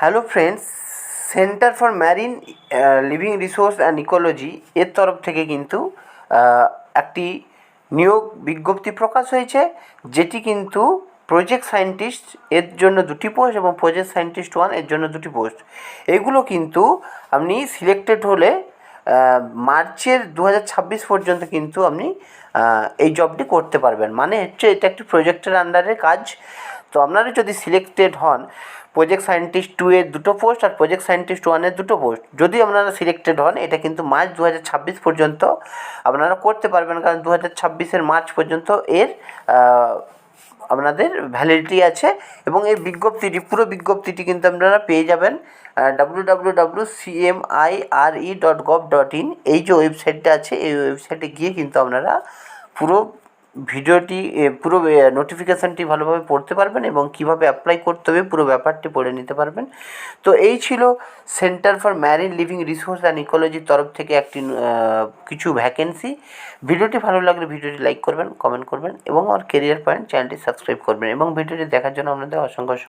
Hello friends, centre for marine living resource and ecology এর তরফ থেকে কিন্তু একটি নিয়োগ বিজ্ঞপ্তি প্রকাশ হয়েছে, যেটি কিন্তু প্রজেক্ট সায়েন্টিস্ট এর জন্য 2টি পোস্ট এবং প্রজেক্ট সায়েন্টিস্ট 1 এর জন্য 2টি পোস্ট। এগুলো কিন্তু আপনি সিলেক্টেড হলে মার্চের 2026 পর্যন্ত কিন্তু আপনি এই জবটি করতে পারবেন। মানে হচ্ছে এটা একটি প্রজেক্টের আন্ডারে কাজ। তো আপনারা যদি সিলেক্টেড হন, প্রজেক্ট সায়েন্টিস্ট 2 এর 2টো পোস্ট আর প্রজেক্ট সায়েন্টিস্ট 1 এর 2টো পোস্ট যদি আপনারা সিলেক্টেড হন, এটা কিন্তু মার্চ 2026 পর্যন্ত আপনারা করতে পারবেন, কারণ 2026-এর মার্চ পর্যন্ত এর আপনাদের ভ্যালিডিটি আছে। এবং এই বিজ্ঞপ্তিটি, পুরো বিজ্ঞপ্তিটি কিন্তু আপনারা পেয়ে যাবেন www.cmire.gov.in এই যে ওয়েবসাইটটা আছে, এই ওয়েবসাইটে গিয়ে কিন্তু আপনারা পুরো ভিডিওটি, পুরো নোটিফিকেশানটি ভালোভাবে পড়তে পারবেন এবং কীভাবে অ্যাপ্লাই করতে হবে পুরো ব্যাপারটি পড়ে নিতে পারবেন। তো এই ছিল centre for marine living resource and ইকোলজির তরফ থেকে একটি কিছু ভ্যাকেন্সি। ভিডিওটি ভালো লাগলে ভিডিওটি লাইক করবেন, কমেন্ট করবেন এবং আমার কেরিয়ার পয়েন্ট চ্যানেলটি সাবস্ক্রাইব করবেন, এবং ভিডিওটি দেখার জন্য আপনাদের অসংখ্য